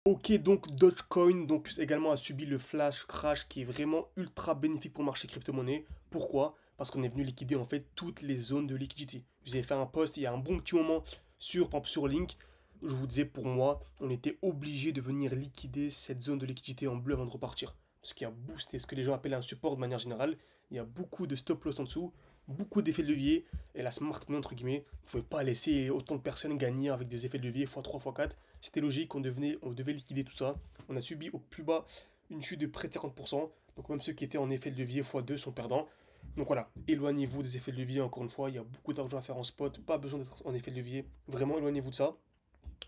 Ok, donc Dogecoin donc également a subi le flash crash qui est vraiment ultra bénéfique pour le marché crypto-monnaie. Pourquoi? Parce qu'on est venu liquider en fait toutes les zones de liquidité. Je vous avais fait un post il y a un bon petit moment sur, par exemple, sur Link. Je vous disais pour moi, on était obligé de venir liquider cette zone de liquidité en bleu avant de repartir. Ce qui a boosté ce que les gens appellent un support de manière générale. Il y a beaucoup de stop loss en dessous, beaucoup d'effets de levier. Et la smart money, entre guillemets, vous ne pouvez pas laisser autant de personnes gagner avec des effets de levier x3, x4. C'était logique, on devait liquider tout ça. On a subi au plus bas une chute de près de 50%. Donc même ceux qui étaient en effet de levier x2 sont perdants. Donc voilà, éloignez-vous des effets de levier, encore une fois, il y a beaucoup d'argent à faire en spot, pas besoin d'être en effet de levier. Vraiment, éloignez-vous de ça.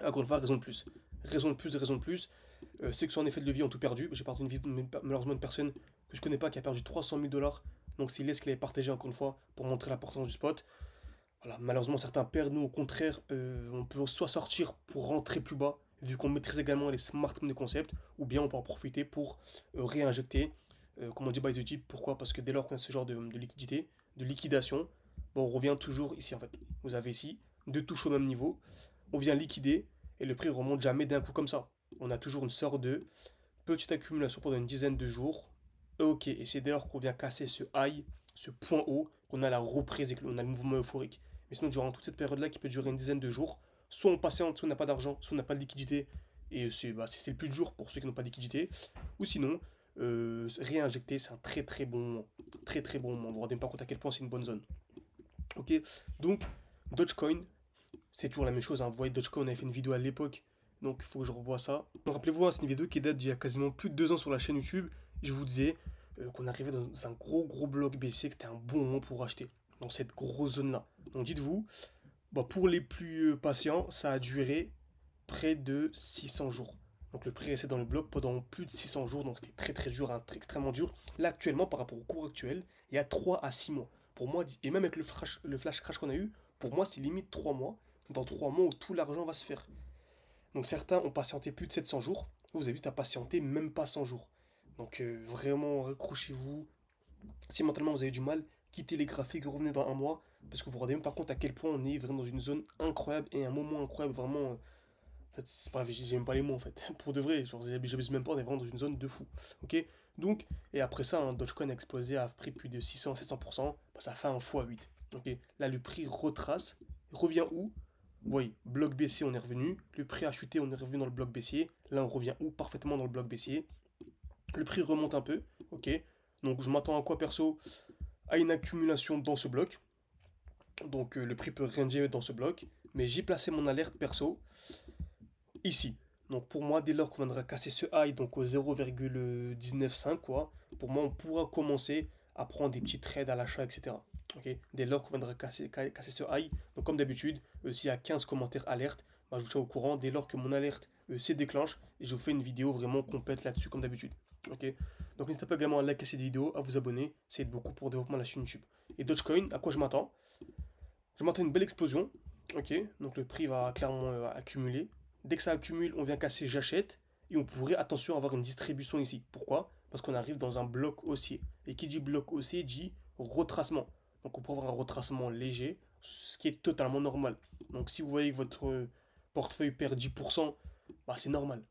Encore une fois, raison de plus. Raison de plus, raison de plus. Ceux qui sont en effet de levier ont tout perdu. J'ai partagé une vidéo, malheureusement, une personne que je connais pas qui a perdu 300 000 dollars. Donc c'est laisse qu'il avait partagé encore une fois pour montrer l'importance du spot. Voilà, malheureusement, certains perdent. Nous, au contraire, on peut soit sortir pour rentrer plus bas, vu qu'on maîtrise également les smart money concepts, ou bien on peut en profiter pour réinjecter, comme on dit by the tip. Pourquoi? Parce que dès lors qu'on a ce genre de liquidité, de liquidation, bon, on revient toujours ici en fait. Vous avez ici deux touches au même niveau, on vient liquider et le prix remonte jamais d'un coup comme ça. On a toujours une sorte de petite accumulation pendant une dizaine de jours. Ok, et c'est dès lors qu'on vient casser ce high, ce point haut, qu'on a la reprise et qu'on a le mouvement euphorique. Mais sinon, durant toute cette période-là qui peut durer une dizaine de jours, soit on patiente, soit on n'a pas d'argent, soit on n'a pas de liquidité, et c'est le plus dur pour ceux qui n'ont pas de liquidité, ou sinon, réinjecter, c'est un très très bon moment. Vous vous rendez pas compte à quel point c'est une bonne zone. Ok, donc Dogecoin, c'est toujours la même chose, hein. Vous voyez, Dogecoin, on avait fait une vidéo à l'époque, donc il faut que je revoie ça. Donc, rappelez-vous, hein, c'est une vidéo qui date d'il y a quasiment plus de 2 ans sur la chaîne YouTube. Je vous disais qu'on arrivait dans un gros bloc baissier, que c'était un bon moment pour acheter, dans cette grosse zone-là. Donc dites-vous, bah, pour les plus patients, ça a duré près de 600 jours. Donc le prix restait dans le bloc pendant plus de 600 jours, donc c'était très très dur, hein, extrêmement dur. Là actuellement, par rapport au cours actuel, il y a 3 à 6 mois. Pour moi, et même avec le flash crash qu'on a eu, pour moi c'est limite 3 mois. Dans 3 mois où tout l'argent va se faire. Donc certains ont patienté plus de 700 jours. Vous avez juste à patienter même pas 100 jours. Donc vraiment, raccrochez-vous. Si mentalement vous avez du mal, quittez les graphiques, revenez dans un mois. Parce que vous vous rendez même pas compte à quel point on est vraiment dans une zone incroyable et un moment incroyable. Vraiment, en fait, c'est pas, j'ai même pas les mots en fait. Pour de vrai, genre, j'abuse même pas, on est vraiment dans une zone de fou. Ok. Donc, et après ça, hein, Dogecoin a explosé à prix plus de 600-700%. Bah, ça fait un x8. Ok. Là, le prix retrace. Revient où? Oui, bloc baissier, on est revenu. Le prix a chuté, on est revenu dans le bloc baissier. Là, on revient où? Parfaitement dans le bloc baissier. Le prix remonte un peu. Ok. Donc, je m'attends à quoi, perso? À une accumulation dans ce bloc. Donc, le prix peut ranger dans ce bloc. Mais j'ai placé mon alerte perso ici. Donc pour moi, dès lors qu'on viendra casser ce high, donc au 0,195, quoi, pour moi, on pourra commencer à prendre des petits trades à l'achat, etc. Ok. Dès lors qu'on viendra casser ce high, donc comme d'habitude, s'il y a 15 commentaires alerte, bah, je vous tiens au courant dès lors que mon alerte se déclenche et je vous fais une vidéo vraiment complète là-dessus, comme d'habitude. Ok. Donc n'hésitez pas également à liker cette vidéo, à vous abonner, ça aide beaucoup pour le développement de la chaîne YouTube. Et Dogecoin, à quoi je m'attends? Je m'attends à une belle explosion. Ok, donc le prix va clairement accumuler. Dès que ça accumule, on vient casser j'achète. Et on pourrait, attention, avoir une distribution ici. Pourquoi? Parce qu'on arrive dans un bloc haussier. Et qui dit bloc haussier dit retracement. Donc on peut avoir un retracement léger, ce qui est totalement normal. Donc si vous voyez que votre portefeuille perd 10%, bah c'est normal.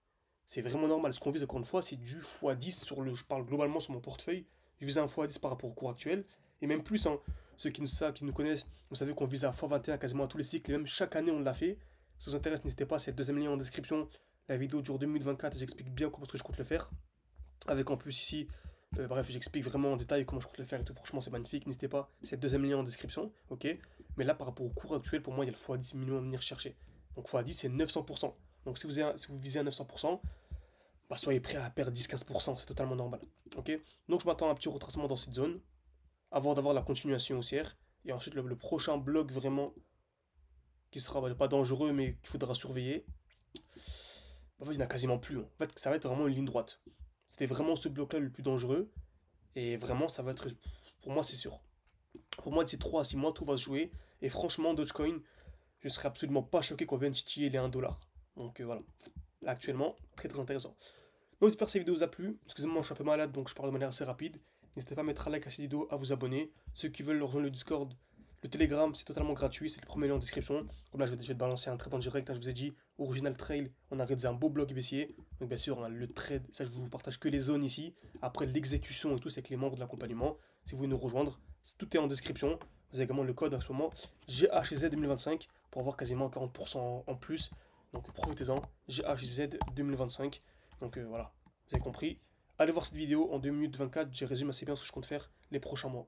C'est vraiment normal. Ce qu'on vise encore une fois, c'est du x10 sur le. Je parle globalement sur mon portefeuille. Je vise un x10 par rapport au cours actuel. Et même plus, hein. Ceux qui nous connaissent, vous savez qu'on vise à x21 quasiment à tous les cycles. Et même chaque année, on l'a fait. Si ça vous intéresse, n'hésitez pas. C'est le deuxième lien en description. La vidéo dure 2024. J'explique bien comment est-ce que je compte le faire. Avec en plus ici, bref, j'explique vraiment en détail comment je compte le faire et tout. Franchement, c'est magnifique. N'hésitez pas. C'est le deuxième lien en description. Ok. Mais là, par rapport au cours actuel, pour moi, il y a le x10 minimum à venir chercher. Donc x10, c'est 900%. Donc si vous visez à 900%, bah, soyez prêt à perdre 10-15%, c'est totalement normal. Ok. Donc je m'attends à un petit retracement dans cette zone, avant d'avoir la continuation haussière. Et ensuite le prochain bloc vraiment qui sera pas dangereux mais qu'il faudra surveiller, bah, en fait, il n'y en a quasiment plus, hein. En fait, ça va être vraiment une ligne droite. C'était vraiment ce bloc-là le plus dangereux. Et vraiment, ça va être. Pour moi, c'est sûr. Pour moi, d'ici 3 à 6 mois, tout va se jouer. Et franchement, Dogecoin, je serais absolument pas choqué qu'on vienne titiller les 1 dollar. Donc voilà. Là, actuellement, très très intéressant. Donc j'espère que cette vidéo vous a plu. Excusez-moi, je suis un peu malade donc je parle de manière assez rapide. N'hésitez pas à mettre un like à cette vidéo, à vous abonner. Ceux qui veulent rejoindre le Discord, Le Telegram, c'est totalement gratuit, c'est le premier lien en description. Comme là, je vais te balancer un trade en direct, hein, je vous ai dit, Original Trail, on a réalisé un beau bloc baissier. Donc bien sûr, hein, le trade, ça je vous partage que les zones ici. Après l'exécution et tout, c'est avec les membres de l'accompagnement. Si vous voulez nous rejoindre, tout est en description. Vous avez également le code en ce moment, GHZ 2025, pour avoir quasiment 40% en plus. Donc profitez-en, GHZ 2025. Donc voilà, vous avez compris. Allez voir cette vidéo en 2 minutes 24, j'ai résumé assez bien ce que je compte faire les prochains mois.